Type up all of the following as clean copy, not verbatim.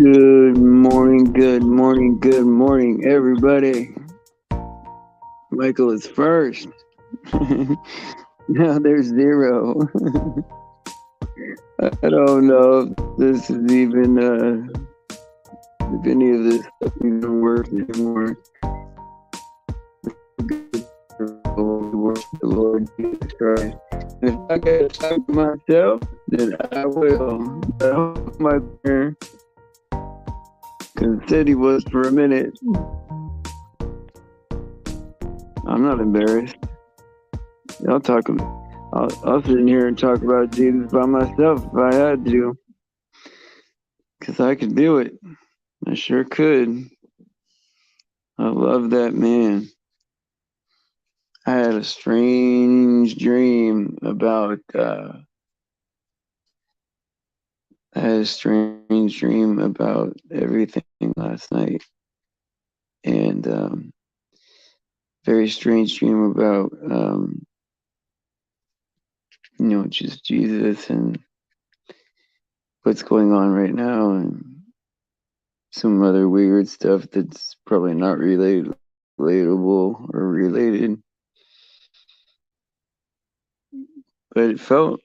good morning, everybody. Michael is first. Now there's zero. I don't know if this is even, if any of this stuff even works anymore. We worship the Lord Jesus Christ. If I gotta talk to myself, then I will. I hope my parents, because said he was for a minute. I'm not embarrassed. I'll sit in here and talk about Jesus by myself if I had to. Because I could do it. I sure could. I love that man. I had a strange dream about everything last night. And very strange dream about just Jesus and what's going on right now, and some other weird stuff that's probably not relatable or related. But it felt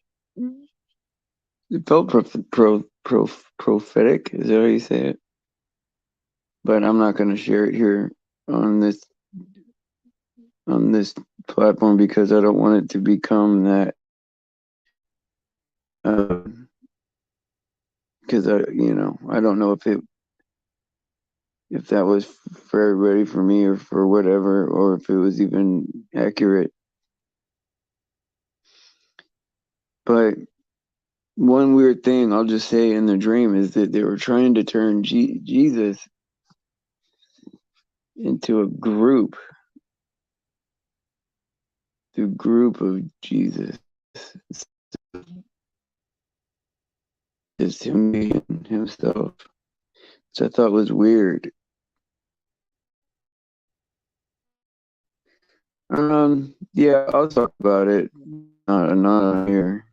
prophetic. Is that how you say it? But I'm not going to share it here on this platform because I don't want it to become that. Because I don't know if that was for everybody, for me, or for whatever, or if it was even accurate. But one weird thing I'll just say in the dream is that they were trying to turn Jesus into a group. The group of Jesus. It's him being himself, which I thought was weird. Yeah, I'll talk about it. Not here.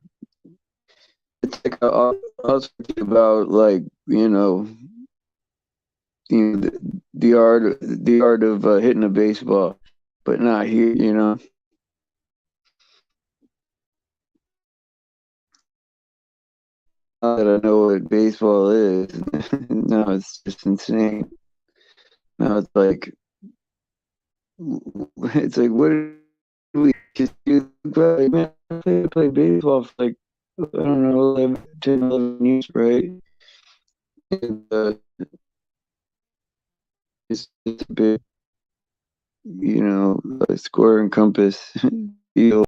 It's like I'll talk about the art of hitting a baseball, but not here. Now that I know what baseball is, now it's just insane. Now it's like what do we just do? Man, I play baseball for I don't know, 10, 11 years, right? And it's a big, square and compass deal.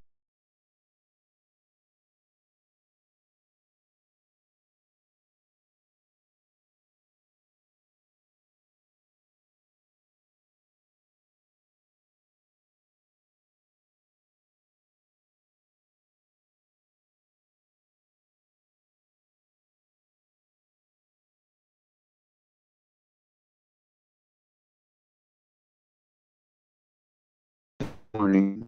Morning.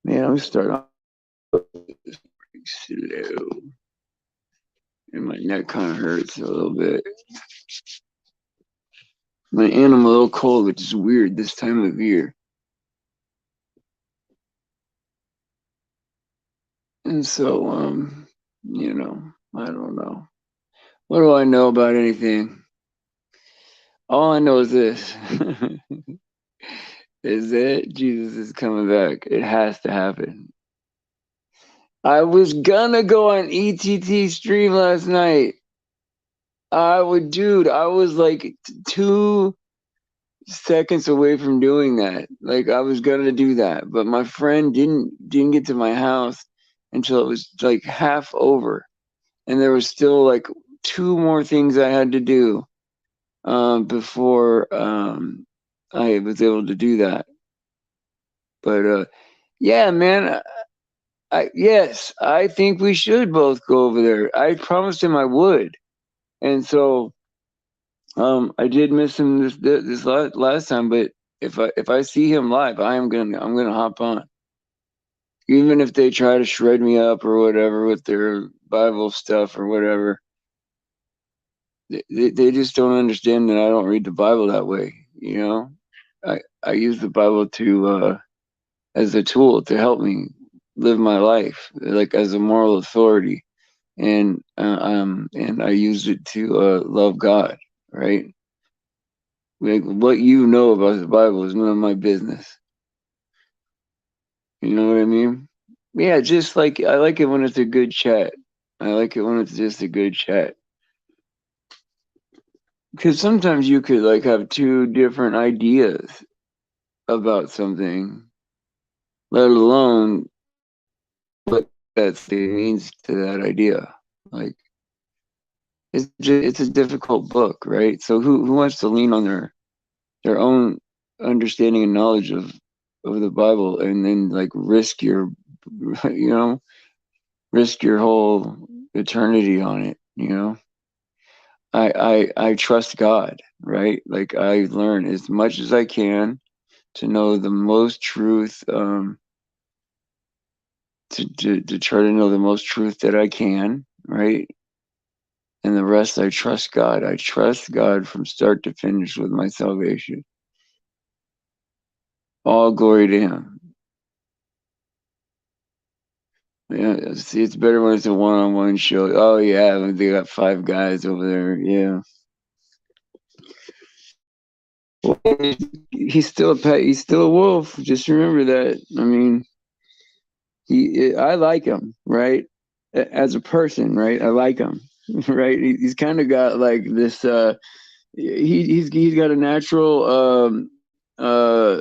Man, I'm starting off slow. And my neck kind of hurts a little bit. I'm a little cold, which is weird this time of year. And so, I don't know. What do I know about anything? All I know is this. Is that Jesus is coming back. It has to happen. I was gonna go on ETT stream last night. I was like 2 seconds away from doing that. Like I was gonna do that, but my friend didn't get to my house until it was like half over, and there was still like 2 more things I had to do before I was able to do that. But yeah, man, yes, I think we should both go over there. I promised him I would, and so I did miss him this last time. But if I see him live, I'm gonna hop on, even if they try to shred me up or whatever with their Bible stuff or whatever. they just don't understand that I don't read the Bible that way. You know, I use the Bible to as a tool to help me live my life, like as a moral authority, and I use it to love God, right? Like what you know about the Bible is none of my business. You know what I mean? Yeah, just like I like it when it's a good chat. I like it when it's just a good chat. Because sometimes you could like have two different ideas about something, let alone what that thing means to that idea. Like it's a difficult book, right? So who wants to lean on their own understanding and knowledge of the Bible and then like risk your you know risk your whole eternity on it, you know? I trust God, right? Like I learn as much as I can to know the most truth, to try to know the most truth that I can, right? And the rest I trust God. I trust God from start to finish with my salvation. All glory to Him. Yeah, see, it's better when it's a one-on-one show. Oh yeah, they got five guys over there. Yeah, well, he's still a pet. He's still a wolf. Just remember that. I mean, I like him, right? As a person, right? I like him, right? He's kind of got like this. He's got a natural uh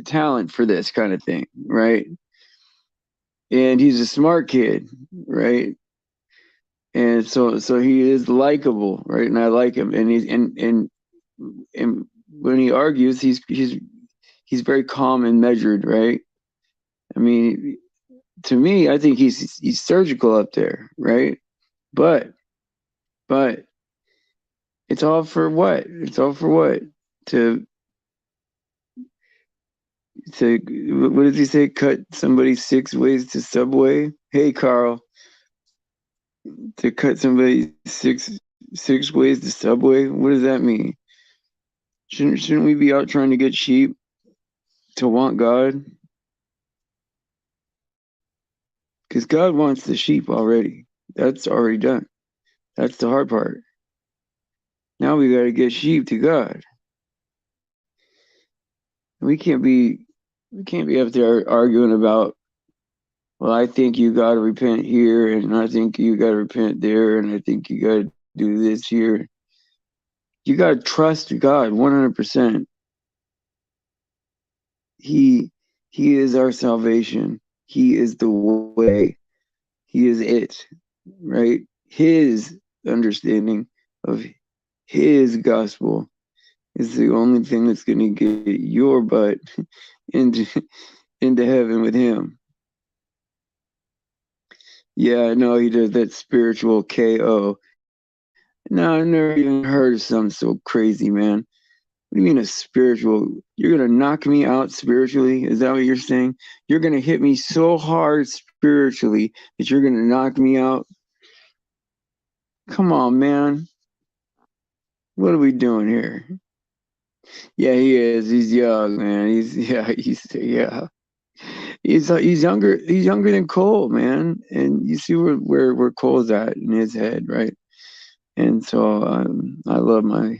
talent for this kind of thing, right? And he's a smart kid, right? And so he is likable, right? And I like him. And and when he argues, he's very calm and measured, right? I mean, to me, I think he's surgical up there, right? But but it's all for what? It's all for what? To to what does he say? Cut somebody six ways to Subway. Hey, Carl, to cut somebody six ways to Subway. What does that mean? Shouldn't we be out trying to get sheep to want God? Because God wants the sheep already. That's already done. That's the hard part. Now we got to get sheep to God. We can't be up there arguing about, well, I think you got to repent here, and I think you got to repent there, and I think you got to do this here. You got to trust God 100%. He He is our salvation. He is the way. He is it, right? His understanding of His gospel is the only thing that's going to get your butt into into heaven with Him. Yeah, I know he does that spiritual KO. No, I've never even heard of something so crazy, man. What do you mean a spiritual? You're gonna knock me out spiritually? Is that what you're saying? You're gonna hit me so hard spiritually that you're gonna knock me out? Come on, man. What are we doing here? Yeah, he is. He's young, man. Yeah. He's younger. He's younger than Cole, man. And you see where Cole's at in his head, right? And so I love my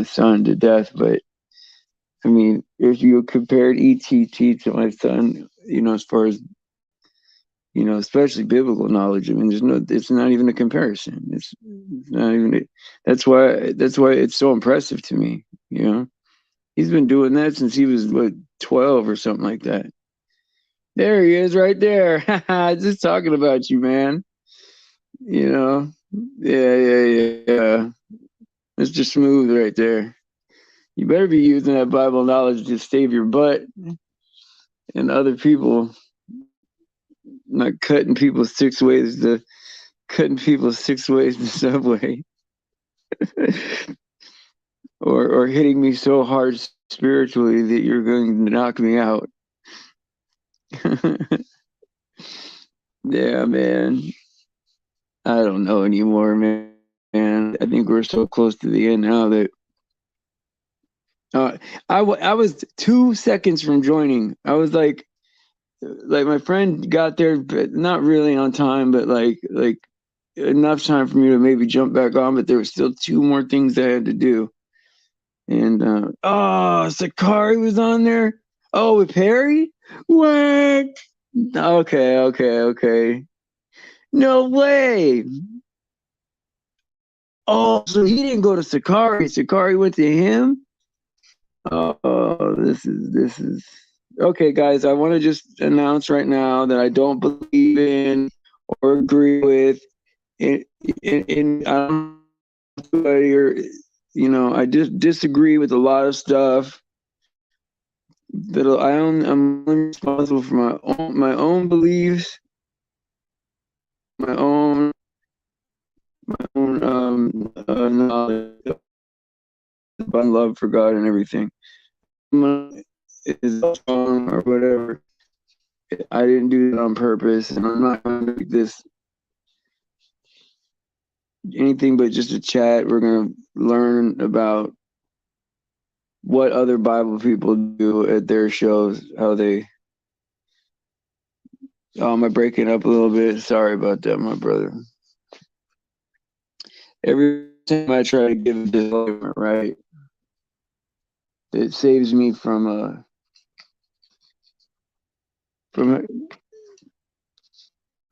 son to death, but I mean, if you compared ETT to my son, as far as especially biblical knowledge, I mean, it's not even a comparison. It's not even. That's why it's so impressive to me. He's been doing that since he was what 12 or something like that. There he is, right there. Just talking about you, man. You know, yeah. Mr. Smooth right there. You better be using that Bible knowledge to save your butt and other people, not cutting people six ways to Subway, or hitting me so hard spiritually that you're going to knock me out. Yeah, man. I don't know anymore, man. I think we're so close to the end now that I was 2 seconds from joining. I was like my friend got there, but not really on time, but like enough time for me to maybe jump back on. But there were still two more things I had to do. And oh, Sakari was on there. Oh, with Perry? What? Okay. No way. Oh, so he didn't go to Sakari. Sakari went to him. Oh, this is okay, guys. I want to just announce right now that I don't believe in or agree with in or I just disagree with a lot of stuff that I'm responsible for my own beliefs, my own knowledge about love for God and everything. Is wrong or whatever. I didn't do it on purpose, and I'm not going to make this anything but just a chat. We're going to learn about what other Bible people do at their shows, how they. Oh, am I breaking up a little bit? Sorry about that, my brother. Every time I try to give a disclaimer, right, it saves me from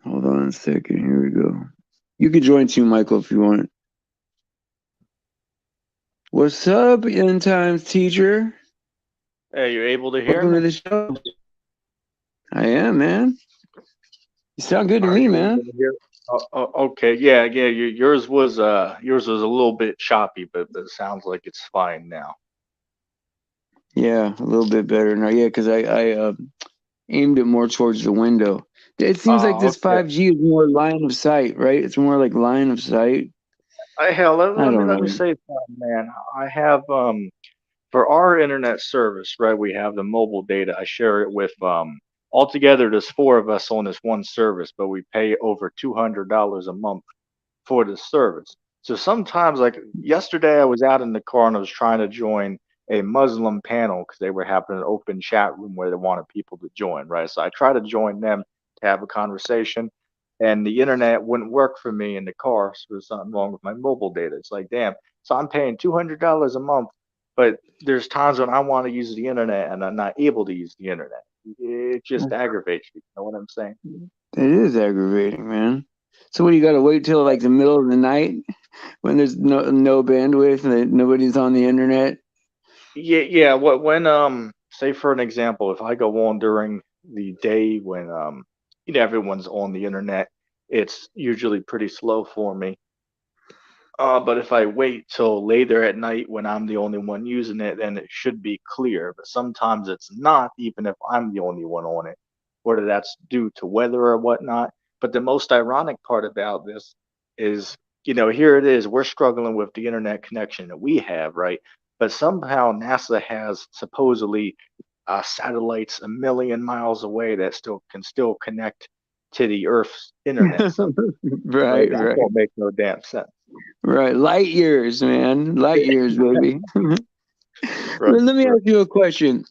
hold on a second. Here we go. You can join too, Michael, if you want. What's up, end times teacher? Hey, you're able to hear Welcome me? to the show. I am, man. You sound good to Are me, you man. able to hear? Okay, yeah. Yours was a little bit choppy, but it sounds like it's fine now. Yeah, a little bit better now. Yeah, because I aimed it more towards the window. It seems like this Okay. 5G is more line of sight, right? It's more like line of sight. Hell, I don't let me know. say something, man. I have for our internet service, right? We have the mobile data. I share it with altogether. There's four of us on this one service, but we pay over $200 a month for the service. So sometimes, like yesterday, I was out in the car and I was trying to join a Muslim panel because they were having an open chat room where they wanted people to join, right? So I tried to join them to have a conversation, and the internet wouldn't work for me in the car. So there's something wrong with my mobile data. It's like, damn. So I'm paying $200 a month, but there's times when I want to use the internet and I'm not able to use the internet. It just aggravates me. You know what I'm saying? It is aggravating, man. So what, you got to wait till like the middle of the night when there's no bandwidth and nobody's on the internet? Yeah. What when say for an example, if I go on during the day when everyone's on the internet, it's usually pretty slow for me. But if I wait till later at night when I'm the only one using it, then it should be clear. But sometimes it's not, even if I'm the only one on it, whether that's due to weather or whatnot. But the most ironic part about this is, here it is, we're struggling with the internet connection that we have, right? But somehow NASA has supposedly satellites a million miles away that still connect to the Earth's internet somehow, right? Right, That right, don't make no damn sense. right. Light years, man. Light years, baby. Right, Let me right. ask you a question.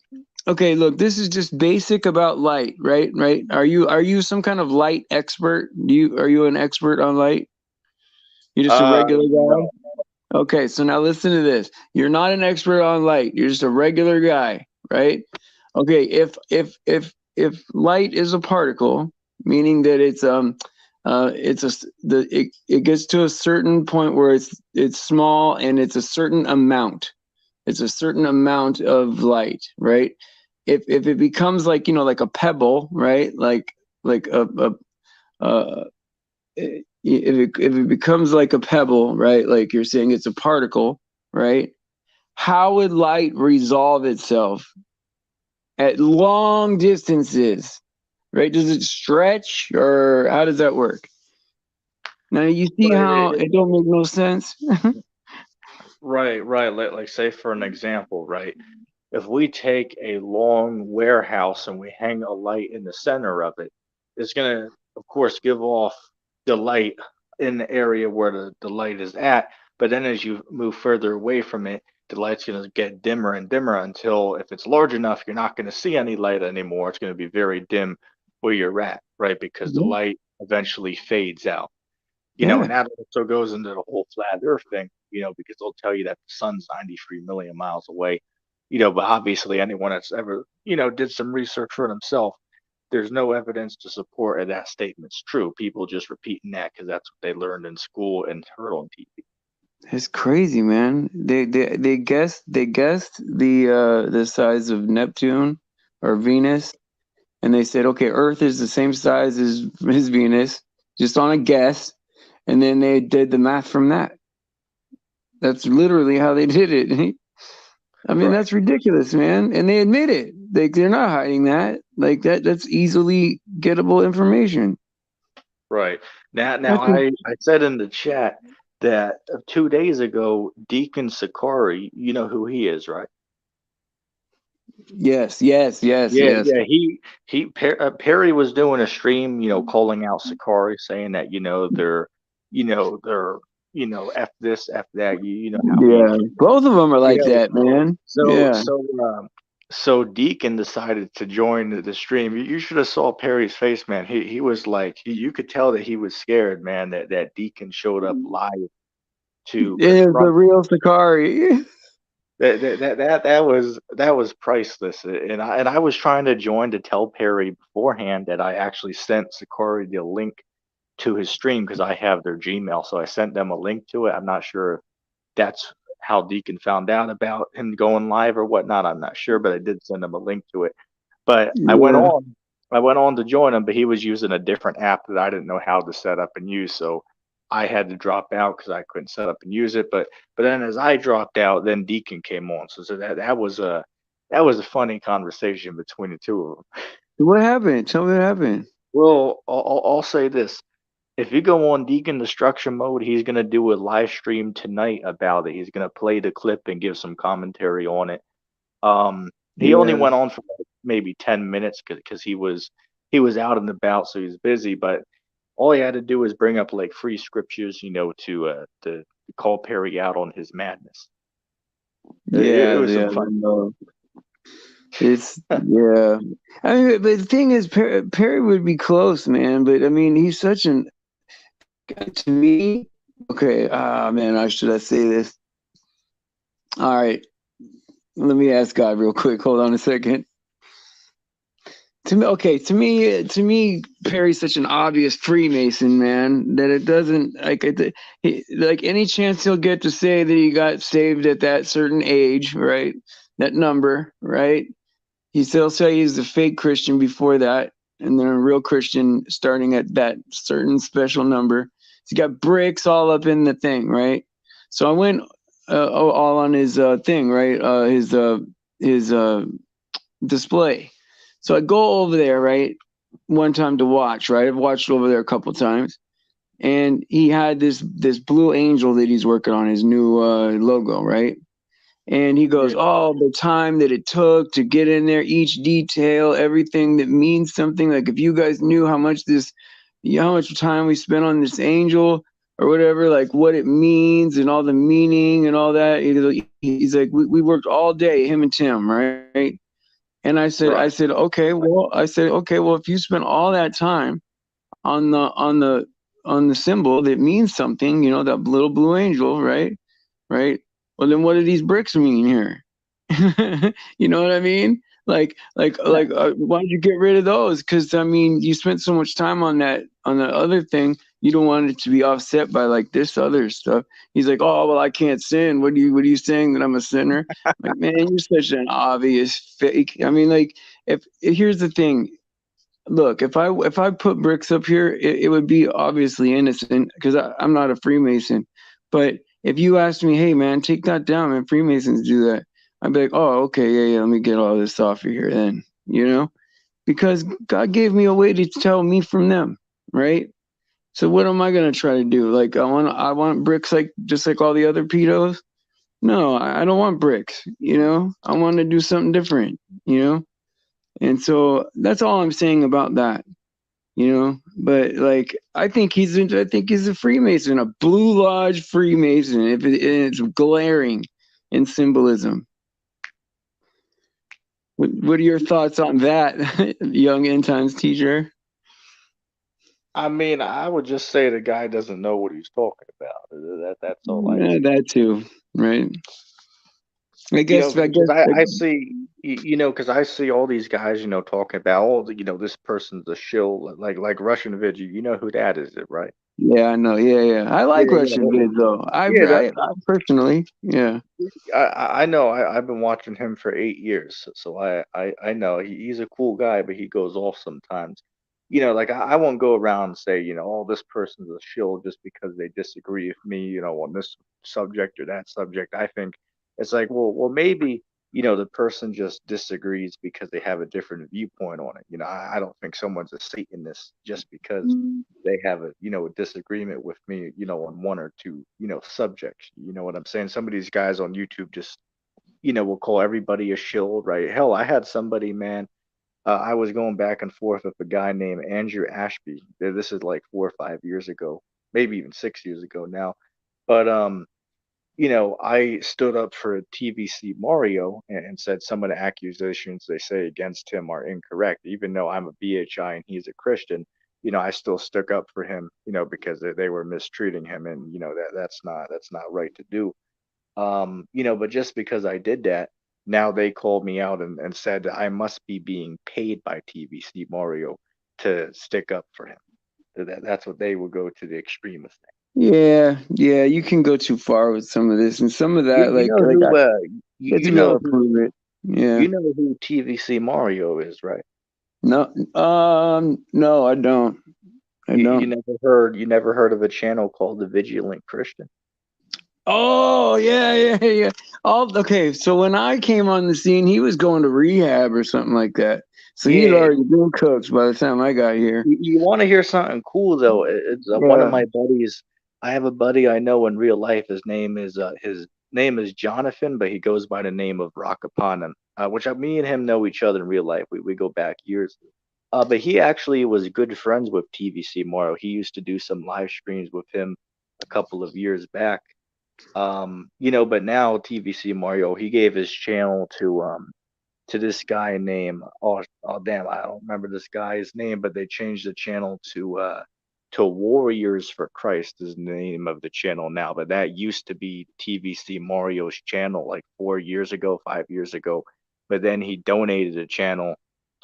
Okay, look, this is just basic about light, right? Right? Are you some kind of light expert? Are you an expert on light? You're just a regular No. guy? Okay, so now listen to this. You're not an expert on light. You're just a regular guy, right? Okay, if light is a particle, meaning that it gets to a certain point where it's small and it's a certain amount. It's a certain amount of light, right? If it becomes like like a pebble, right? Like if it becomes like a pebble, right? Like you're saying it's a particle, right? How would light resolve itself at long distances, right? Does it stretch or how does that work? Now you see But how it don't make no sense. right. Like say for an example, right? If we take a long warehouse and we hang a light in the center of it, it's gonna, of course, give off the light in the area where the light is at. But then as you move further away from it, the light's going to get dimmer and dimmer until if it's large enough, you're not going to see any light anymore. It's going to be very dim where you're at, right? Because the Yeah. light eventually fades out. And Yeah. that also goes into the whole flat Earth thing, because they'll tell you that the sun's 93 million miles away, but obviously anyone that's ever, did some research for themselves, there's no evidence to support that statement's true. People just repeating that because that's what they learned in school and heard on TV. It's crazy, man. They guessed the size of Neptune or Venus, and they said, okay, Earth is the same size as Venus, just on a guess, and then they did the math from that. That's literally how they did it. I mean, Right, that's ridiculous, man. And they admit it. They're not hiding that. Like that's easily gettable information. right. Now That's I said in the chat that 2 days ago, Deacon Sakari, you know who he is, right? yes, yes, yes, Yeah, yes. yeah. Perry was doing a stream, calling out Sakari, saying that they're f this, f that. You know how he, Yeah. Both of them are you like know. that, man. So Yeah. so so Deacon decided to join the stream. You should have saw Perry's face, man. He was like, you could tell that he was scared, man. That Deacon showed up live to It is the confront. real Sakari. That was priceless, and I was trying to join to tell Perry beforehand that I actually sent Sakari the link to his stream because I have their Gmail, so I sent them a link to it. I'm not sure if that's how Deacon found out about him going live or whatnot. I'm not sure, but I did send him a link to it. But Yeah. I went on to join him, but he was using a different app that I didn't know how to set up and use, so I had to drop out because I couldn't set up and use it. But then as I dropped out, then Deacon came on. So that was a funny conversation between the two of them. What happened? Tell me what happened. Well, I'll say this. If you go on Deacon Destruction mode, he's gonna do a live stream tonight about it. He's gonna play the clip and give some commentary on it. He only Yeah. went on for like maybe 10 minutes because he was out and about, so he's busy. But all he had to do was bring up like free scriptures, to call Perry out on his madness. It Yeah, was some yeah. fun. No. It's yeah. I mean, but the thing is, Perry would be close, man. But I mean, he's such an to me. Okay, man, I should I say this? All right, let me ask God real quick. Hold on a second. To me, okay, to me, Perry's such an obvious Freemason, man, that it doesn't like any chance he'll get to say that he got saved at that certain age, right? That number, right? He still say he's a fake Christian before that, and then a real Christian starting at that certain special number. He's got bricks all up in the thing, right? So I went all on his thing, right? His display. So I go over there, right? One time to watch, right? I've watched over there a couple times, and he had this blue angel that he's working on his new logo, right? And he goes, Yeah. oh, the time that it took to get in there, each detail, everything that means something. Like if you guys knew how much time we spent on this angel or whatever, like what it means and all the meaning and all that. He's like, we worked all day, him and Tim, right? And I Right. said, okay, well, if you spent all that time on the symbol that means something, that little blue angel, right? Right? Well, then what do these bricks mean here? You know what I mean? Yeah. Why don't you get rid of those? Because I mean, you spent so much time on that other thing. You don't want it to be offset by like this other stuff. He's like, oh well, I can't sin. What are you saying that I'm a sinner? Like, man, you're such an obvious fake. I mean, like, if here's the thing. Look, if I put bricks up here, it would be obviously innocent because I'm not a Freemason. But if you asked me, hey man, take that down, man, Freemasons do that. I'd be like, oh, okay, yeah, yeah, let me get all this off of here then, because God gave me a way to tell me from them, right? So what am I gonna try to do? Like I want bricks like just like all the other pedos? No, I don't want bricks, I want to do something different, And so that's all I'm saying about that. you know. But like, I think he's a Freemason, a Blue Lodge Freemason. If it's glaring in symbolism. What are your thoughts on that, young end times teacher? I mean, I would just say the guy doesn't know what he's talking about. That's all I Yeah, that too, right? I because guess, I see, because I see all these guys, talking about, this person's a shill, like Russian Vid. You know who that is, right? yeah, I know, yeah, yeah. I like Yeah, Russian vids though. yeah. I personally, yeah, I know. I've been watching him for 8 years, so I know he's a cool guy, but he goes off sometimes. Like I won't go around and say, oh, this person's a shill just because they disagree with me, on this subject or that subject. I think it's like, well, maybe, the person just disagrees because they have a different viewpoint on it. I don't think someone's a Satanist just because they have a disagreement with me on one or two subjects. You know what I'm saying? Some of these guys on YouTube just will call everybody a shill, right? Hell, I had somebody, man. I was going back and forth with a guy named Andrew Ashby. This is like 4 or 5 years ago, maybe even 6 years ago now. But I stood up for TVC Mario and said some of the accusations they say against him are incorrect. Even though I'm a BHI and he's a Christian, I still stuck up for him, because they were mistreating him, and that's not right to do. But just because I did that, now they called me out and said that I must be being paid by TVC Mario to stick up for him. That's what they will go to the extremist. yeah, yeah. You can go too far with some of this, and some of You that, you know who it's you gotta know who prove it. Yeah. you know who TVC Mario is, right? No, no, I don't. I You don't. never heard of a channel called the Vigilant Christian? Oh, yeah, yeah, yeah. Okay. So when I came on the scene, he was going to rehab or something like that. So he'd Yeah. already been cooked by the time I got here. You want to hear something cool though? It's one of Yeah. my buddies. I have a buddy I know in real life. His name is Jonathan, but he goes by the name of Rakapanan, which me and him know each other in real life. We go back years. But he actually was good friends with TVC Morrow. He used to do some live streams with him a couple of years back. But now TVC Mario, he gave his channel to this guy named, oh damn, I don't remember this guy's name, but they changed the channel to Warriors for Christ is the name of the channel now. But that used to be TVC Mario's channel like 4 years ago, 5 years ago. But then he donated the channel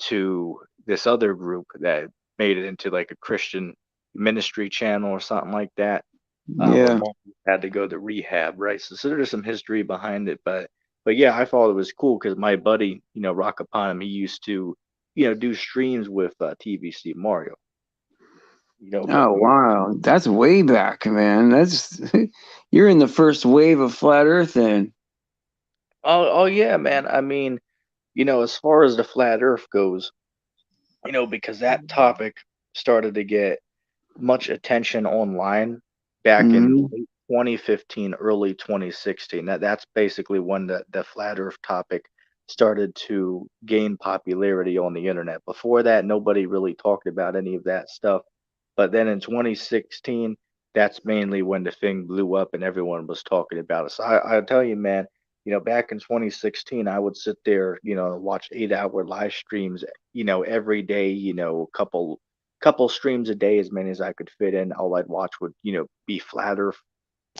to this other group that made it into like a Christian ministry channel or something like that, where Yeah. Martin had to go to rehab, right? So there's some history behind it, but yeah, I thought it was cool because my buddy, Rock Upon him, he used to, do streams with TVC Mario, but Oh, wow. That's way back, man. You're in the first wave of flat Earth then. oh yeah, man. I mean, as far as the flat Earth goes, because that topic started to get much attention online back in Hmm. late 2015, early 2016. That's basically when the flat Earth topic started to gain popularity on the internet. Before that, nobody really talked about any of that stuff. But then in 2016, that's mainly when the thing blew up and everyone was talking about it. So I tell you, man, back in 2016, I would sit there, watch 8 hour live streams, every day, couple streams a day, as many as I could fit in. All I'd watch would, be flat Earth,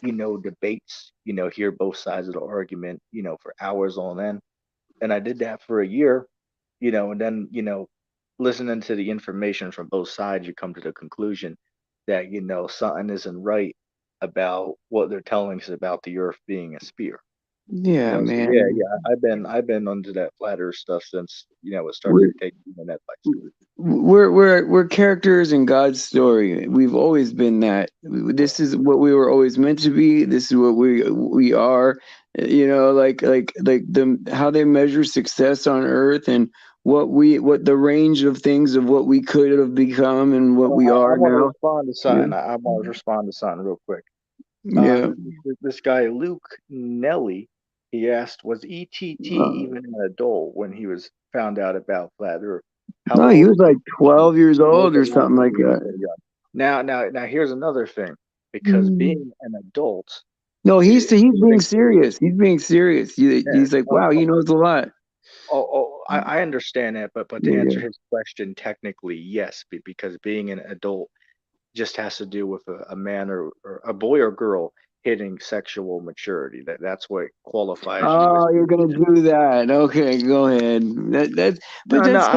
debates, hear both sides of the argument, for hours on end. And I did that for a year, and then, listening to the information from both sides, you come to the conclusion that, something isn't right about what they're telling us about the Earth being a sphere. Yeah, So yeah, man. yeah, I've been under that flat Earth stuff since, it started We're to take the internet by storm. we're characters in God's story. We've always been that. This is what we were always meant to be. This is what we are. Like the how they measure success on Earth and what the range of things of what we could have become and what we I are want to now. respond to Yeah. something. I want to respond to something real quick. Yeah. This guy Luke Nelly, he asked, was ETT Uh, even an adult when he was found out about flat Earth? How No, he old? was like 12 years old Okay, or no, something like yeah, that. yeah, yeah. Now, here's another thing. Because Mm. being an adult, No, he's it, he's being getting, serious. He's being serious. yeah, He's like, oh, wow, he knows a lot. I understand that, but to Yeah. answer his question, technically, yes, because being an adult just has to do with a man or a boy or girl hitting sexual maturity. That's what qualifies you as Oh, you're being gonna an do that. Okay, go ahead. But no, that's so.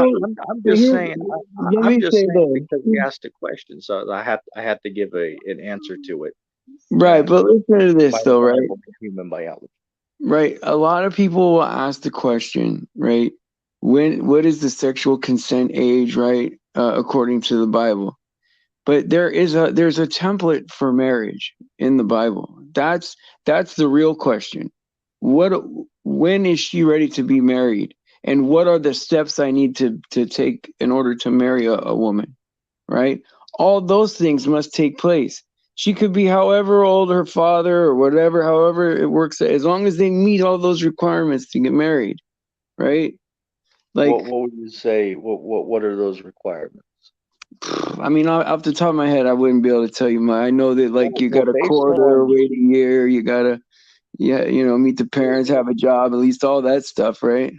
I'm But just here, saying. let I'm me just say saying this. because he asked a question, so I had to give an answer to it. Right, And but listen to by this the though, right? Bible and human biology. Right. A lot of people will ask the question, right? What is the sexual consent age, right? According to the Bible. But there's a template for marriage in the Bible. That's the real question. What when is she ready to be married? And what are the steps I need to take in order to marry a woman? Right? All those things must take place. She could be however old her father or whatever, however it works, as long as they meet all those requirements to get married, right? Like, What would you say? What are those requirements? I mean, off the top of my head, I wouldn't be able to tell you. I know that like you got to Based quarter, on wait a year, you gotta, yeah, meet the parents, have a job, at least all that stuff, right?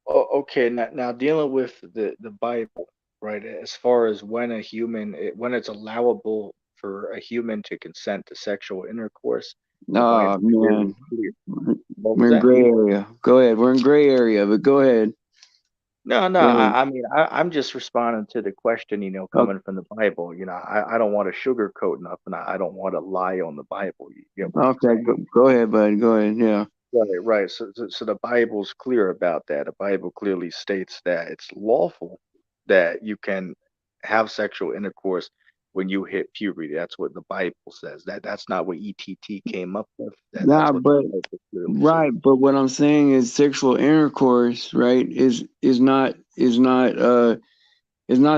okay, now dealing with the Bible, right? As far as when it's allowable for a human to consent to sexual intercourse, the Oh Bible man, clearly clear. What was we're in that? gray area. Go ahead. We're in gray area, but go ahead. No, Go ahead. I mean, I'm just responding to the question, Okay, coming from the Bible. I don't want to sugarcoat nothing. I don't want to lie on the Bible. You get what I'm okay, saying? go ahead, bud. Go ahead. Yeah. Right, right. So the Bible's clear about that. The Bible clearly states that it's lawful that you can have sexual intercourse when you hit puberty. That's what the Bible says. That's not what ETT came up with. Yeah, That's what the but Bible clearly says. right, but what I'm saying is sexual intercourse, right, is not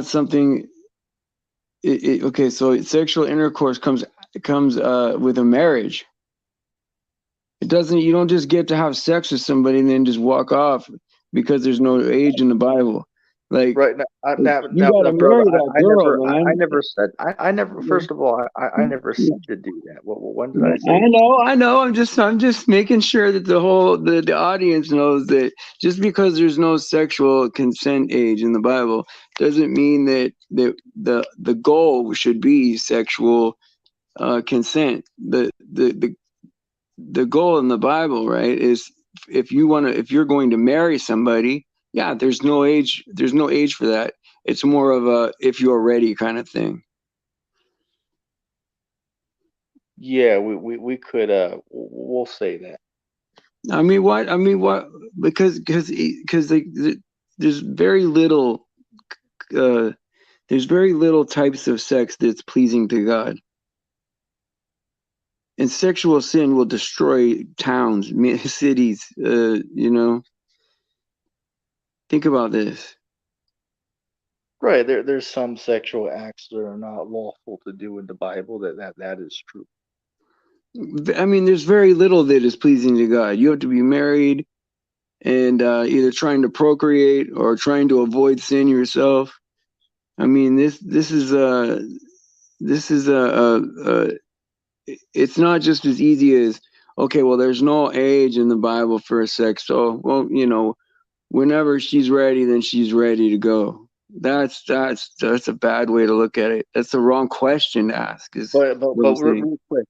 something. Okay, so sexual intercourse comes with a marriage. It doesn't. You don't just get to have sex with somebody and then just walk off because there's no age in the Bible. Like Right now, you got to brother, marry that girl, I man. never said, I never. First of all, I never said to do that. When did I say I that? know, I know. I'm just making sure that the audience knows that just because there's no sexual consent age in the Bible doesn't mean that the goal should be sexual consent. The goal in the Bible, right, is if you're going to marry somebody, yeah, there's no age for that. It's more of a if you're ready kind of thing. Yeah, we could we'll say that. I mean, what? I mean, what? Because like, there's very little uh, there's very little types of sex that's pleasing to God, and sexual sin will destroy towns, cities. Think about this. Right. There's some sexual acts that are not lawful to do in the Bible. That is true. I mean, there's very little that is pleasing to God. You have to be married and either trying to procreate or trying to avoid sin yourself. I mean, this is it's not just as easy as okay, well, there's no age in the Bible for sex, so well, whenever she's ready, then she's ready to go. That's a bad way to look at it. That's the wrong question to ask. Is what I'm saying. Real quick,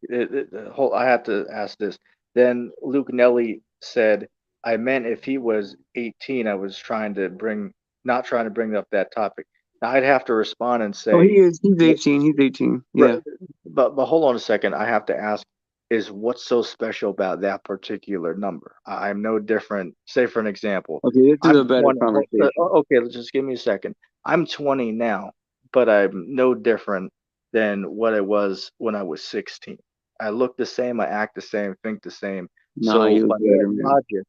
I have to ask this. Then Luke Nelly said, "I meant if he was 18, I was trying to bring, not trying to bring up that topic." Now I'd have to respond and Oh, say, He's "What- 18. He's 18. right, Yeah. but hold on a second. I have to ask, is what's so special about that particular number? I'm no different. Say for an example, Okay, this is I'm a better 20. conversation. Okay, just give me a second. I'm 20 now, but I'm no different than what I was when I was 16. I look the same, I act the same, think the same. No, So you look by better, what man. logic,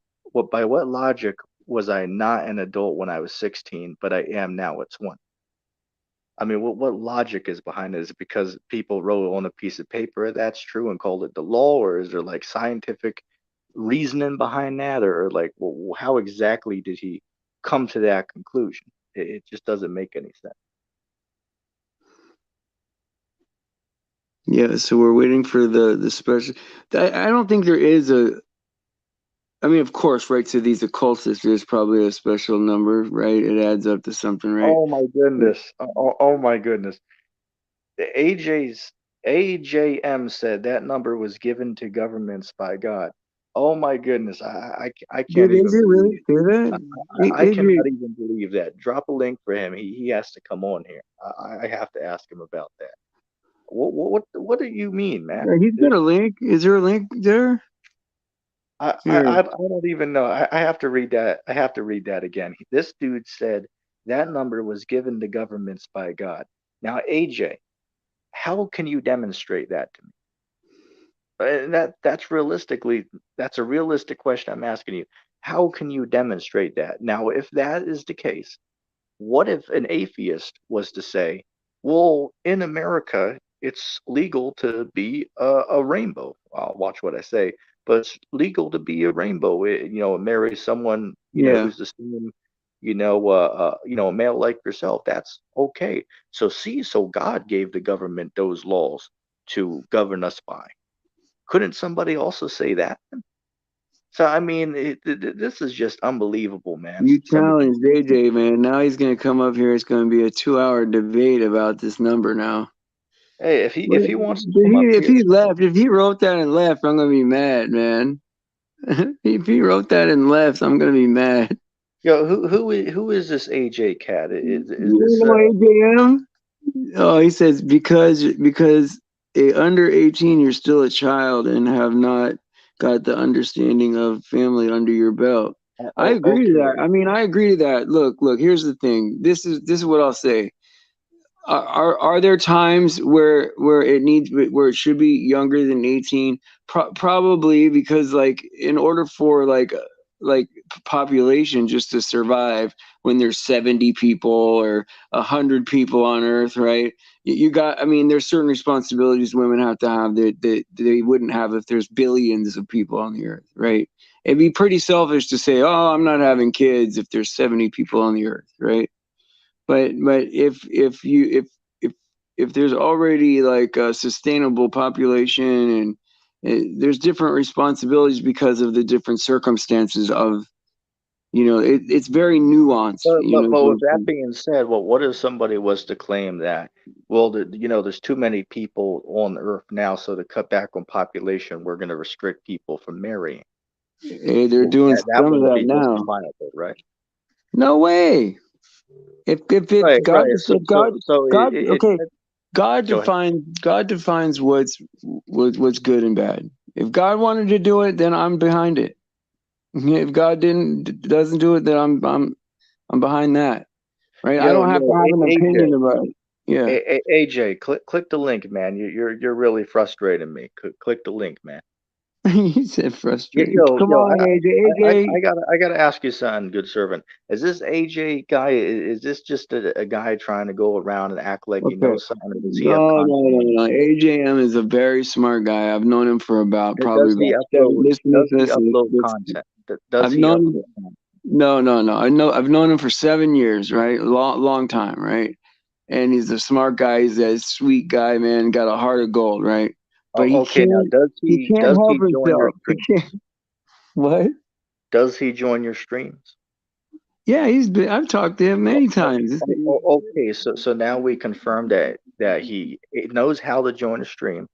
by what logic was I not an adult when I was 16, but I am now at 20? I mean, what logic is behind it? Is it because people wrote on a piece of paper that's true and called it the law, or is there like scientific reasoning behind that, or like, well, how exactly did he come to that conclusion? It just doesn't make any sense. Yeah, so we're waiting for the special. I don't think there is a. I mean, of course, right? To these occultists, there's probably a special number, right? It adds up to something, right? Oh my goodness. Oh my goodness. AJM said that number was given to governments by God. Oh my goodness. I Did can't even AJ really believe. say that? I AJ, cannot even believe that. Drop a link for him. He has to come on here. I have to ask him about that. What do you mean, man? he's got a link. Is there a link there? Here. I don't even know. I have to read that. I have to read that again. This dude said that number was given to governments by God. Now, AJ, how can you demonstrate that to me? And that's a realistic question I'm asking you. How can you demonstrate that? Now, if that is the case, what if an atheist was to say, well, in America, it's legal to be a rainbow? I'll watch what I say, but it's legal to be a rainbow. Marry someone, Yeah. who's the same, a male like yourself. That's okay. So God gave the government those laws to govern us by. Couldn't somebody also say that? So, I mean, this is just unbelievable, man. You Some of these challenged AJ, man. Now he's gonna come up here. It's gonna be a 2-hour debate about this number now. Hey, if he wants to come up If here, he left, if he wrote that and left, I'm gonna be mad, man. If he wrote that and left, I'm gonna be mad. yo, who is this AJ cat? Is You this know AJM? Oh, he says because under 18 you're still a child and have not got the understanding of family under your belt. I agree to that. okay? I mean, I agree to that. Look, here's the thing. This is what I'll say. Are there times where it should be younger than 18? Probably, because like in order for like population just to survive when there's 70 people or 100 people on earth, right? You got, I mean, there's certain responsibilities women have to have that they wouldn't have if there's billions of people on the earth, right? It'd be pretty selfish to say, oh, I'm not having kids if there's 70 people on the earth, right? But if there's already like a sustainable population and there's different responsibilities because of the different circumstances of, it's very nuanced, But with that being said, well, what if somebody was to claim that, well, there's too many people on Earth now, so to cut back on population, we're going to restrict people from marrying. Hey, they're doing That some of wouldn't that be now. justifiable, right? No way. If Right, God, right. God, okay, Go ahead. God defines what's good and bad. If God wanted to do it, then I'm behind it. If God doesn't do it, then I'm behind that. Right? I don't have to have an opinion about it. Yeah. AJ, click the link, man. You're really frustrating me. Click the link, man. He said frustrating. Come Yo, on, AJ. I gotta ask you something, good servant. Is this AJ guy? Is this just a guy trying to go around and act like he Okay. knows something? Or does he have No. AJM is a very smart guy. I've known him for about Does he upload? Does he upload content? Does I've he known upload him. content? No. I've known him for 7 years, right? Long time, right? And he's a smart guy. He's a sweet guy, man. Got a heart of gold, right? But Okay, now he can't does help he join your himself. He streams? can't. What? Does he join your streams? Yeah, I've talked to him many times. Okay, so now we confirm that he knows how to join a stream.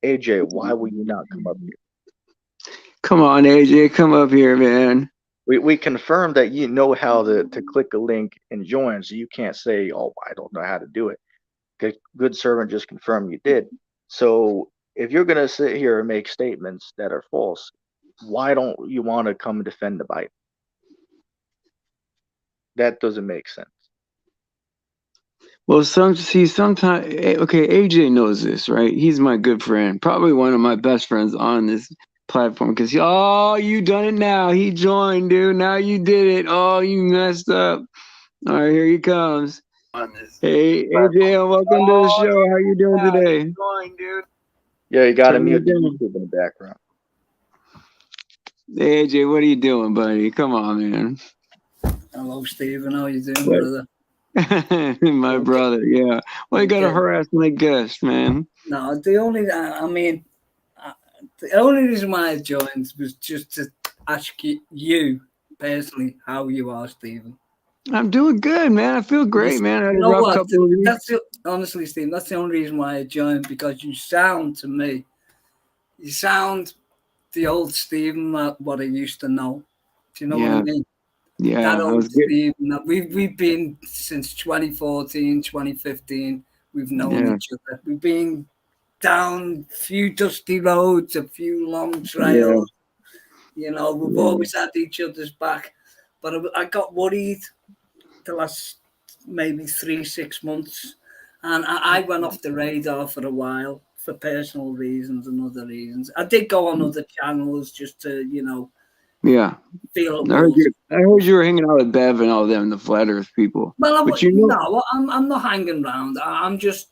AJ, why will you not come up here? Come on, AJ, come up here, man. We confirmed that you know how to click a link and join, so you can't say, "Oh, I don't know how to do it." Good servant just confirmed you did. So if you're gonna sit here and make statements that are false, why don't you want to come defend the Bible? That doesn't make sense. Well, sometimes, okay, AJ knows this, right? He's my good friend, probably one of my best friends on this platform. Because you done it now. He joined, dude. Now you did it. Oh, you messed up. All right, here he comes. Hey, AJ, welcome to the show. How you doing today? Yeah, you got to mute the YouTube in the background. Hey, AJ, what are you doing, buddy? Come on, man. Hello, Stephen. How you doing, brother? My Okay. brother, yeah. Well, you gotta Okay. harass my guest, man. No, the only, I mean, the only reason why I joined was just to ask you personally how you are, Stephen. I'm doing good, man. I feel You, great, man. I had you a know rough what? couple of weeks. Honestly, Stephen, that's the only reason why I joined, because you sound to me, you sound the old Stephen that what I used to know. Do you know what I Yeah, mean? That yeah. I old was good. Stephen that we've been since 2014, 2015. We've known Yeah, each other. We've been down a few dusty roads, a few long yeah, trails. You know, we've yeah, always had each other's back. But I got worried the last maybe 3, 6 months, and I went off the radar for a while for personal reasons and other reasons. I did go on other channels just to, yeah. feel it I heard was. you. I heard you were hanging out with Bev and all them, the flat Earth people. Well, But you know, no, I'm not hanging around. I'm just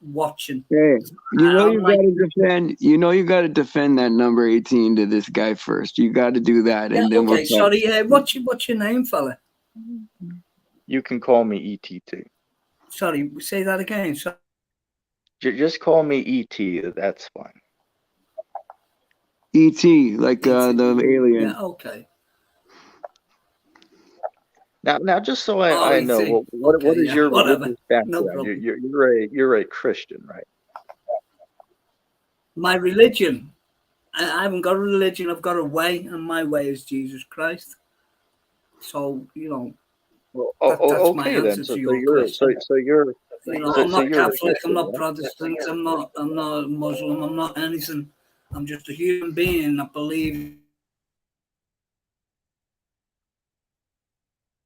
watching. hey, I you like. got to defend. You got to defend that number 18 to this guy first. You got to do that, Yeah, and then we'll okay. talk. Sorry. What's your name, fella? You can call me ET2. Sorry. Say that again. Sorry. Just call me ET. That's fine. ET, like the Yeah. alien. Okay. Now, just so Oh, I know, ET. what Okay. is Yeah. your Whatever. religious No background? problem. You're a Christian, right? My religion. I haven't got a religion. I've got a way, and my way is Jesus Christ. So Well, that's my okay then. answer So to so your you're so question. so you're I'm so not you're a Catholic. I'm Christian, not right? Protestant. I'm not Muslim. I'm not anything. I'm just a human being that believes.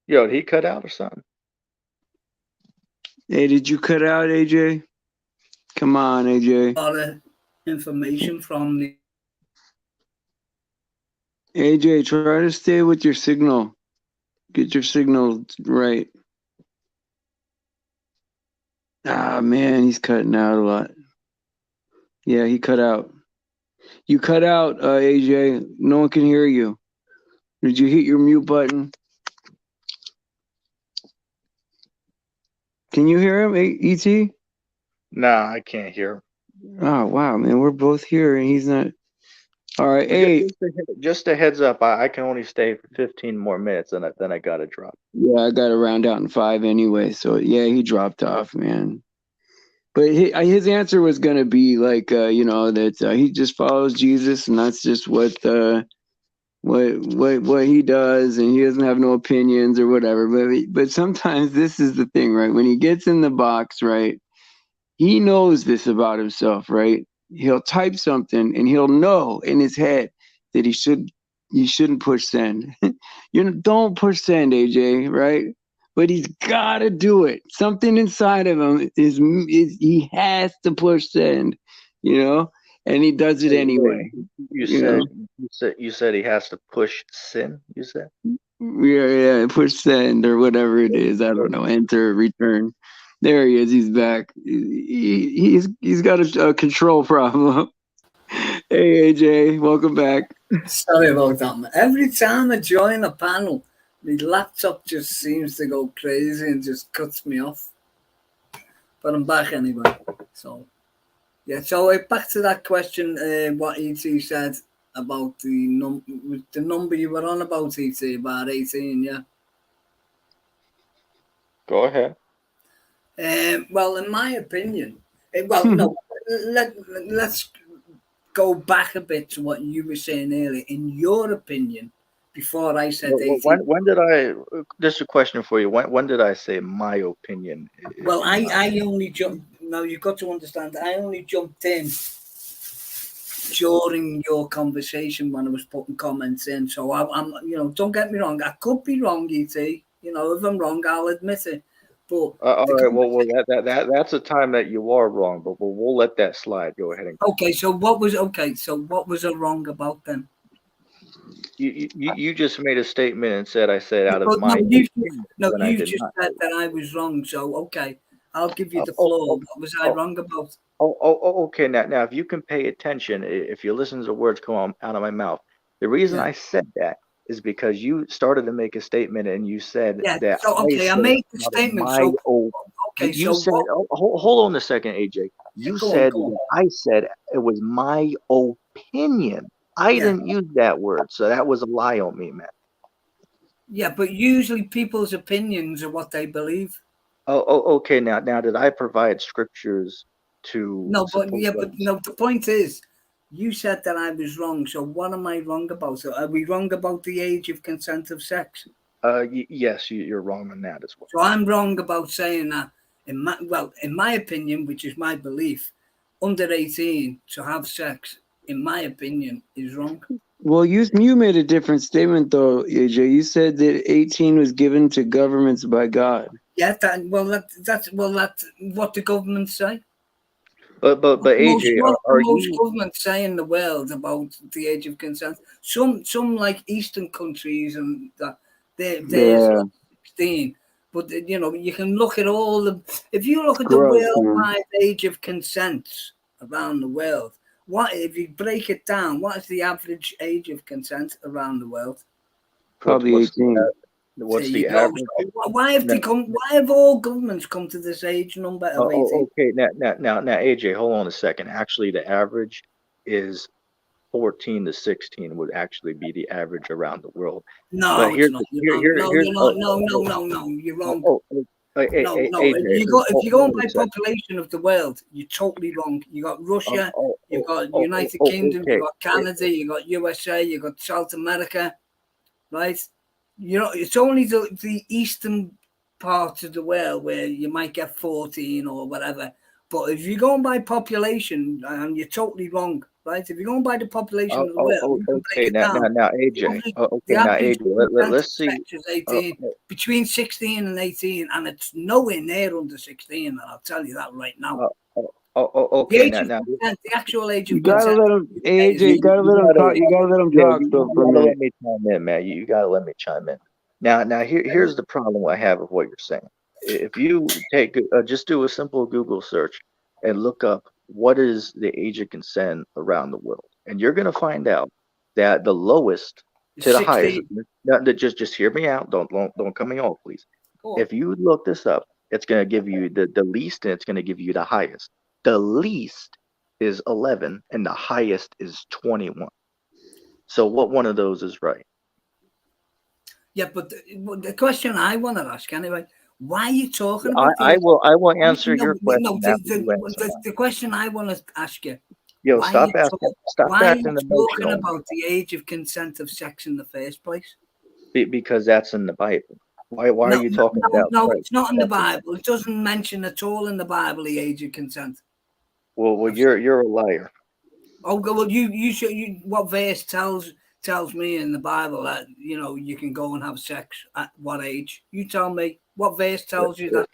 Yo, did he cut out or something? Hey, did you cut out, AJ? Come on, AJ. A lot of information from the. AJ, try to stay with your signal. Get your signal right. Ah, man, he's cutting out a lot. Yeah, he cut out. You cut out, AJ. No one can hear you. Did you hit your mute button? Can you hear him, ET? Nah, I can't hear. Oh, wow, man. We're both here and he's not. All right. Well, Hey, just a heads up, I can only stay for 15 more minutes, and then I gotta drop. yeah, I got to round out in 5 anyway. So, yeah, he dropped off, man. But his answer was going to be like, that he just follows Jesus and that's just what he does and he doesn't have no opinions or whatever. But sometimes this is the thing, right? When he gets in the box, right? He knows this about himself, right? He'll type something and he'll know in his head that he shouldn't push send. Don't push send, AJ, right? But he's got to do it. Something inside of him is he has to push send, and he does it Wait, anyway. You know, you said he has to push sin. You said. yeah, push send or whatever it is. I don't know. Enter, return. There he is. He's back. He's got a control problem. Hey AJ, welcome back. Sorry about that, man. Every time I join a panel, my laptop just seems to go crazy and just cuts me off. But I'm back anyway. So yeah. So back to that question. What ET said about the number you were on about, ET, about 18. Yeah. Go ahead. Well, in my opinion, well, no. Let's go back a bit to what you were saying earlier. In your opinion, before I said 18. When did I? Just a question for you. When did I say my opinion? Well, In my I only jumped. Now you've got to understand. I only jumped in during your conversation when I was putting comments in. So I'm, don't get me wrong. I could be wrong, ET. If I'm wrong, I'll admit it. But all the right. Well, conversation. that's a time that you are wrong, but we'll let that slide. Go ahead and Okay, so what was I wrong about then? you just made a statement and said I said out of But no, my opinion when I you did just not. said that I was wrong. So okay, I'll give you Oh, the oh, floor. oh, What was I oh, wrong about? okay. Now, if you can pay attention, if you listen to the words come out of my mouth, the reason Yeah. I said that is because you started to make a statement and you said Yeah. that So okay, I said made the out of statement. my So own. okay, You so said, what? hold on a second, AJ. You Go on, said go on. that I said it was my opinion. I Yeah. didn't use that word, so that was a lie on me, man. Yeah, but usually people's opinions are what they believe. Okay. Now, did I provide scriptures to No, but support yeah, what but no. The point is, you said that I was wrong. So what am I wrong about? So are we wrong about the age of consent of sex? Yes, you're wrong on that as well. So I'm wrong about saying that. In my opinion, which is my belief, under 18 to have sex, in my opinion, is wrong. Well, you made a different statement though, AJ. You said that 18 was given to governments by God. Yeah, that's what the governments say. But AJ, are Most you? governments say in the world about the age of consent. Some like Eastern countries and that there's Yeah, 16. But you know, you can look at all the. If you look at the gross, man. worldwide age of consent around the world, what if you break it down? What is the average age of consent around the world? Probably What's 18. what's There you the go. average? So why have No. they come? Why have all governments come to this age number of 18? Okay. Now, AJ, hold on a second. Actually, the average is 14 to 16 would actually be the average around the world. But No, it's here's not. You're wrong. here No, here's you're not. No. You're wrong. No. If AJ, if you go hold by on a second. population of the world, you're totally wrong. You got Russia, you've got Oh, United Kingdom, okay. you got Canada, you got USA, you got South America, right? You know, it's only the eastern part of the world where you might get 14 or whatever. But if you're going by population, and you're totally wrong, right? If you're going by the population of the world, you can break Okay. it down. Now, The AJ. average, the Okay, now, average AJ. consent of Let's see. sex is 18, between 16 and 18, and it's nowhere near under 16, and I'll tell you that right now. The Okay. age of consent, the actual age You of gotta consent. let him, AJ. You gotta let him talk. You gotta let him Yeah, talk you though for a gotta minute. let me chime in, man. You gotta let me chime in. Now, here's the problem I have with what you're saying. If you take just do a simple Google search and look up what is the age of consent around the world, and you're gonna find out that the lowest to the highest. 16. Just hear me out. Don't cut me off, please. Go on. If you look this up, it's gonna give you the least, and it's gonna give you the highest. The least is 11, and the highest is 21. So what one of those is right? Yeah, but the question I want to ask anyway, why are you talking I, about the I will I will answer no, your no, question after you answer mine. the question I want to ask you, Yo, why are you stop why are you acting talking emotional, about the age of consent of sex in the first place? because that's in the Bible. Why are you talking about No, Christ? it's not in the Bible. It doesn't mention at all in the Bible the age of consent. Well, you're a liar. Oh, well, what verse tells me in the Bible that you know you can go and have sex at what age? You tell me what verse tells you that.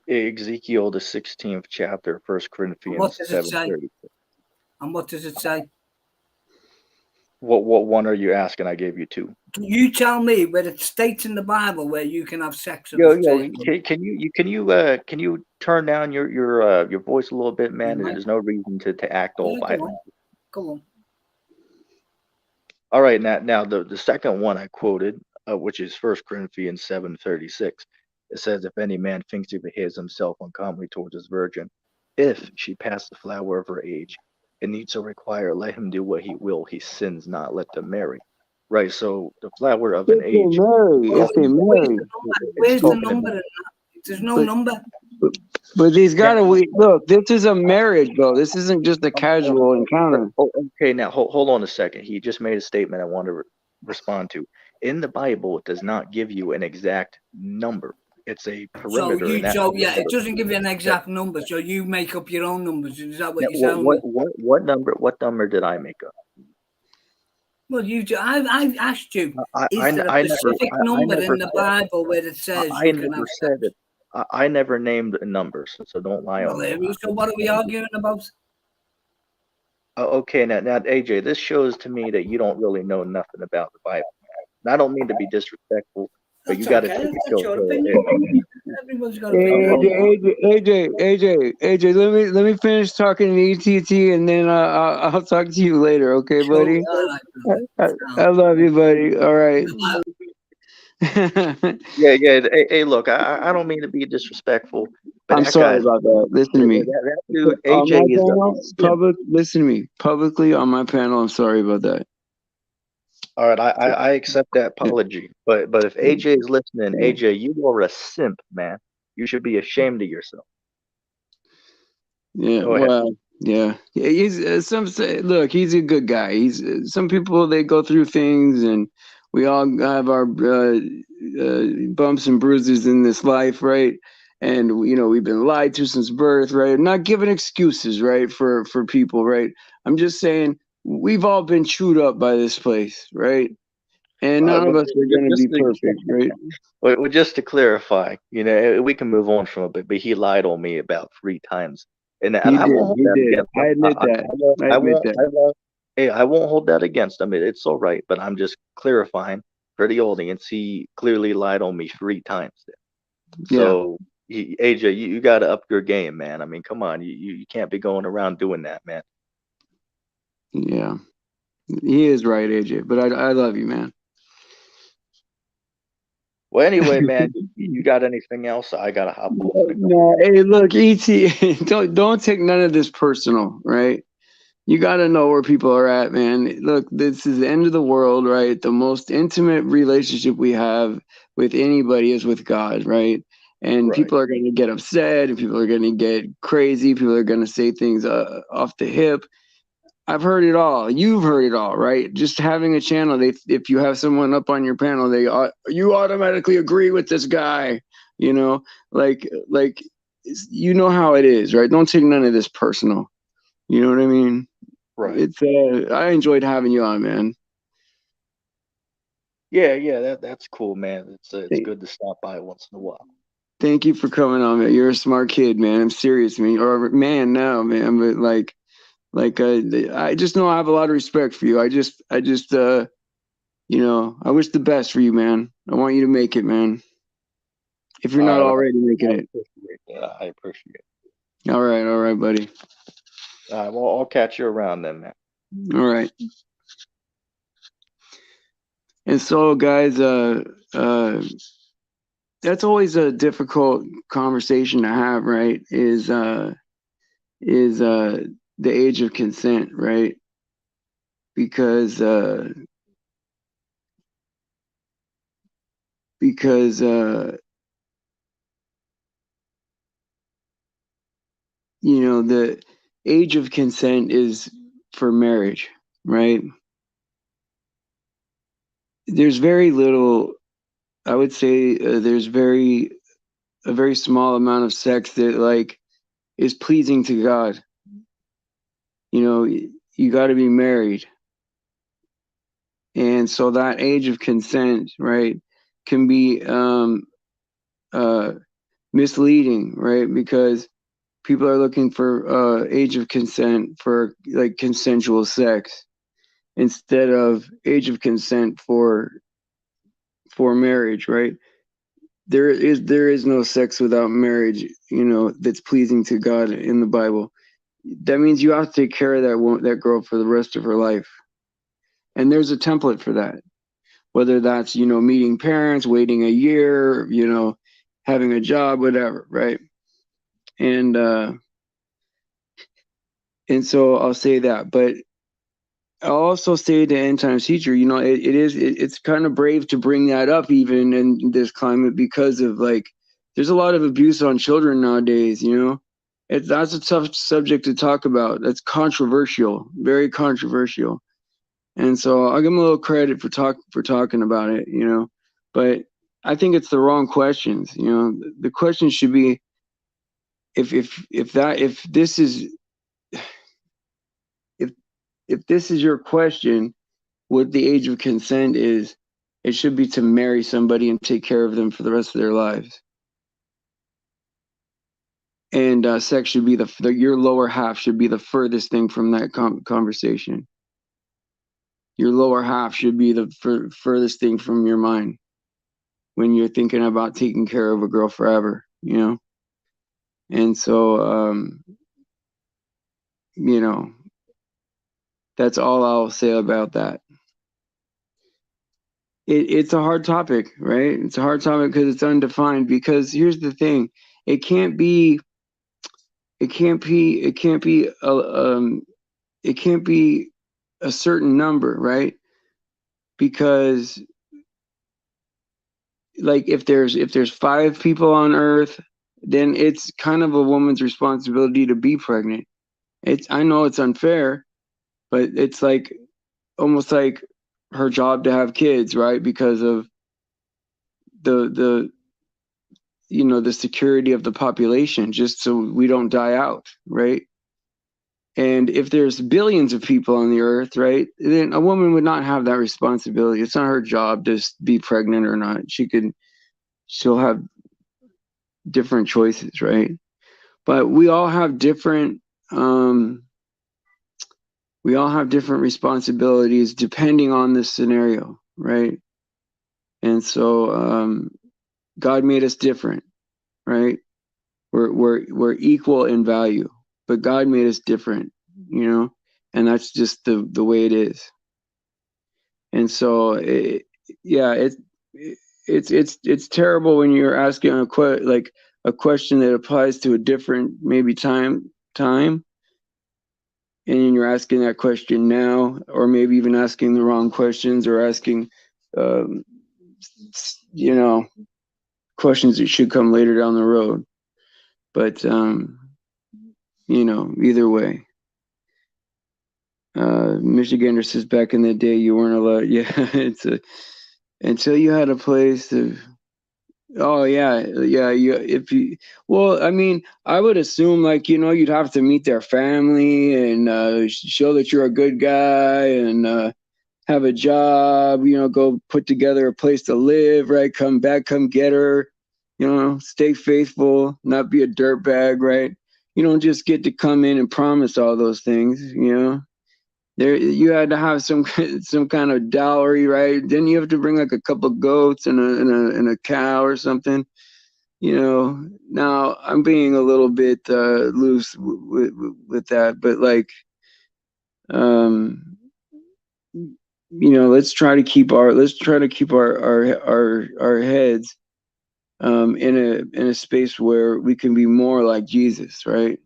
Ezekiel the 16th chapter, 1 And Corinthians what does it say? 7:30. And what does it say? What one are you asking? I gave you two. You tell me where it states in the Bible where you can have sex at Yo, a certain age. can you turn down your voice a little bit, man? Right. There's no reason to act all Yeah, violent. go on. All right, now the second one I quoted, which is 1 Corinthians 7:36. It says, "If any man thinks he behaves himself uncomely towards his virgin, if she pass the flower of her age, and need so require, let him do what he will. He sins not. Let them marry." Right. So the flower of an If they age. marry, if they marry. Where's the number in that? There's no number. But he's gotta wait. Look, this is a marriage, though. This isn't just a casual encounter. Okay, now hold on a second. He just made a statement I want to respond to. In the Bible, it does not give you an exact number. It's a perimeter. It doesn't give you an exact number, so you make up your own numbers. Is that what you're saying? What number did I make up? Well, I've asked you, is there a specific number in the Bible where it says I never said it. I never named numbers, so don't lie on me. So what are we arguing about? Okay, now AJ, this shows to me that you don't really know nothing about the Bible. And I don't mean to be disrespectful, but you got to take a Everyone's got to Hey, pick their own one. AJ, let me finish talking to ETT, and then I'll talk to you later, okay, Sure. buddy? All right, brother. I love you, buddy. All right. Yeah, yeah. Hey, look, I don't mean to be disrespectful, but I'm that sorry guy's about that. Listen to me. that dude On AJ my is a panel, simp. listen to me. Publicly on my panel, I'm sorry about that. All right, I accept that apology, but if AJ is listening, AJ, you are a simp, man. You should be ashamed of yourself. Yeah, Go ahead. well, yeah. He's some say, look, he's a good guy. He's some people they go through things, and we all have our bumps and bruises in this life, right? And you know we've been lied to since birth, right? I'm not giving excuses, right, for people, right? I'm just saying we've all been chewed up by this place, right? And none of But us are going to be perfect, right? just to clarify, we can move on from it, but he lied on me about 3 times, and He I did, won't hold he that did. against I him. admit that. I admit that. Hey, I won't hold that against him. It's all right, but I'm just clarifying for the audience. He clearly lied on me 3 times. Yeah. So, AJ, you got to up your game, man. I mean, come on, you can't be going around doing that, man. Yeah, he is right, AJ. But I love you, man. Well, anyway, man, you got anything else? I gotta hop off. No, hey, look, ET, don't take none of this personal, right? You got to know where people are at, man. Look, this is the end of the world, right? The most intimate relationship we have with anybody is with God, right? And Right. people are going to get upset, and people are going to get crazy. People are going to say things off the hip. I've heard it all. You've heard it all, right? Just having a channel, if you have someone up on your panel, you automatically agree with this guy, you know, like you know how it is, right? Don't take none of this personal. You know what I mean? Right. It's I enjoyed having you on, man. Yeah, that's cool, man. It's good to stop by once in a while. Thank you for coming on, man. You're a smart kid, man. I'm serious, man. Or man now, man. But I just know I have a lot of respect for you. I just you know, I wish the best for you, man. I want you to make it, man. If you're not already making it. I appreciate it. All right, buddy. All right, well, I'll catch you around then, man. All right. And so, guys, that's always a difficult conversation to have, right? Is the age of consent, right? Because you know, the age of consent is for marriage, right? There's very little, I would say, there's a very small amount of sex that like is pleasing to God. You know, you got to be married. And so that age of consent, right, can be misleading, right? Because people are looking for age of consent for like consensual sex instead of age of consent for marriage, right? There is no sex without marriage, you know, that's pleasing to God in the Bible. That means you have to take care of that girl for the rest of her life. And there's a template for that. Whether that's, you know, meeting parents, waiting a year, you know, having a job, whatever, right? And so I'll say that. But I'll also say to End Times Teacher, you know, it's kind of brave to bring that up even in this climate because of like there's a lot of abuse on children nowadays, you know. That's a tough subject to talk about. That's controversial, very controversial. And so I'll give him a little credit for talking about it, you know. But I think it's the wrong questions, you know. The question should be if this is if this is your question, what the age of consent is, it should be to marry somebody and take care of them for the rest of their lives. And sex should be your lower half should be the furthest thing from that conversation. Your lower half should be the furthest thing from your mind when you're thinking about taking care of a girl forever, you know? And so, you know, that's all I'll say about that. It's a hard topic, right? It's a hard topic because it's undefined. Because here's the thing: it can't be, it can't be, it can't be, it can't be a certain number, right? Because, like, if there's 5 people on Earth, then it's kind of a woman's responsibility to be pregnant. I know it's unfair, but it's like almost like her job to have kids, right? Because of the you know, the security of the population, just so we don't die out, right? And if there's billions of people on the earth, right, then a woman would not have that responsibility. It's not her job to be pregnant or not. She'll have different choices, right? But we all have different responsibilities depending on the scenario, right? And so God made us different, right? We're equal in value, but God made us different, you know, and that's just the way it is. And so, yeah, it's terrible when you're asking a question that applies to a different maybe time, and you're asking that question now, or maybe even asking the wrong questions, or asking, um, you know, questions that should come later down the road. But you know, either way. Michigander says back in the day you weren't allowed. Yeah, until you had a place to. Oh yeah, yeah. Well, I mean, I would assume, like, you know, you'd have to meet their family and show that you're a good guy and have a job. You know, go put together a place to live. Right, come back, come get her. You know, stay faithful, not be a dirtbag. Right. You don't just get to come in and promise all those things. You know. There, you had to have some kind of dowry, right? Then you have to bring like a couple goats and a cow or something, you know. Now I'm being a little bit loose with that, but like, um, you know, let's try to keep our heads in a space where we can be more like Jesus, right?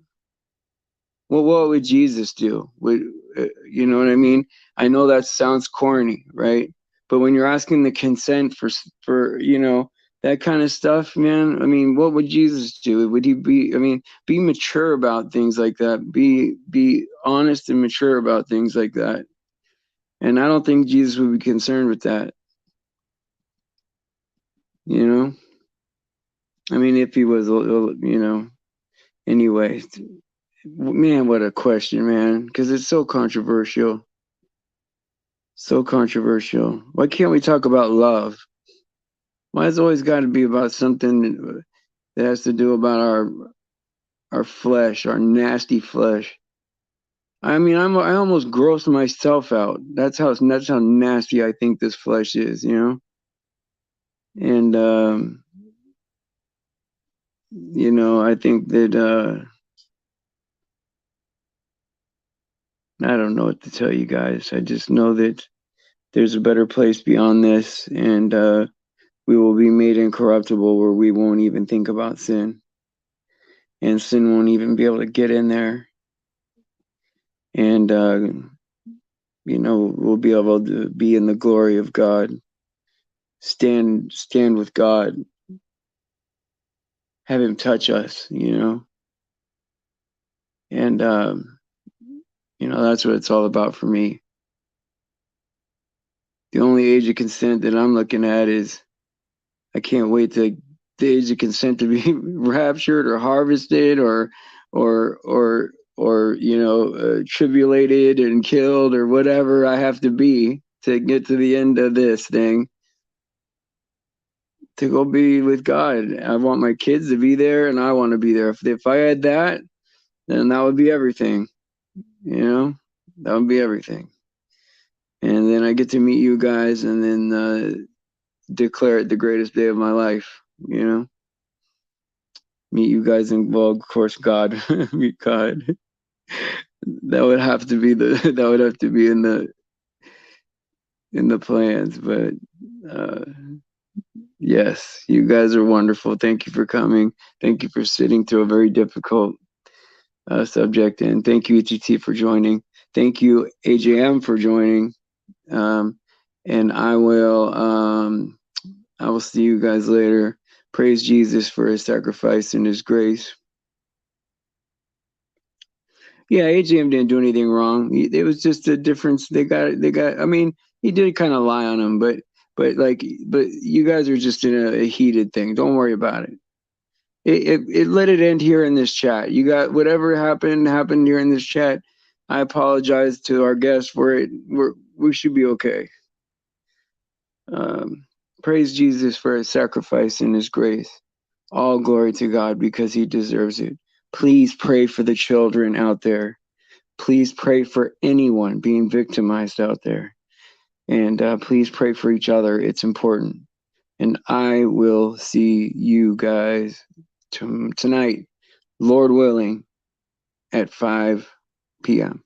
Well, what would Jesus do? You know what I mean? I know that sounds corny, right? But when you're asking the consent for you know, that kind of stuff, man. I mean, what would Jesus do? Would he be? I mean, be mature about things like that. Be honest and mature about things like that. And I don't think Jesus would be concerned with that. You know, I mean, if he was, you know. Anyway, man, what a question, man, because it's so controversial. So controversial. Why can't we talk about love? Why has it always got to be about something that has to do about our flesh, our nasty flesh? I mean, I almost gross myself out. That's how nasty I think this flesh is, you know. And you know, I think that I don't know what to tell you guys. I just know that there's a better place beyond this, and we will be made incorruptible where we won't even think about sin, and sin won't even be able to get in there. And you know, we'll be able to be in the glory of God, stand with God, have him touch us, you know. And you know, that's what it's all about for me. The only age of consent that I'm looking at is, I can't wait to the age of consent to be raptured or harvested or you know, tribulated and killed or whatever I have to be to get to the end of this thing, to go be with God. I want my kids to be there, and I want to be there. If I had that, then that would be everything. You know, that would be everything. And then I get to meet you guys, and then declare it the greatest day of my life, you know. Meet you guys in, well, of course, God. Meet God. That would have to be in the plans, but yes, you guys are wonderful. Thank you for coming. Thank you for sitting through a very difficult subject, and thank you, ETT, for joining. Thank you, AJM, for joining. And I will see you guys later. Praise Jesus for his sacrifice and his grace. Yeah, AJM didn't do anything wrong. It was just a difference. They got. I mean, he did kind of lie on him, but you guys are just in a heated thing. Don't worry about it. It let it end here in this chat. You got whatever happened here in this chat. I apologize to our guests for it. We should be okay. Praise Jesus for his sacrifice and his grace. All glory to God because he deserves it. Please pray for the children out there. Please pray for anyone being victimized out there. And please pray for each other. It's important. And I will see you guys tonight, Lord willing, at 5 p.m.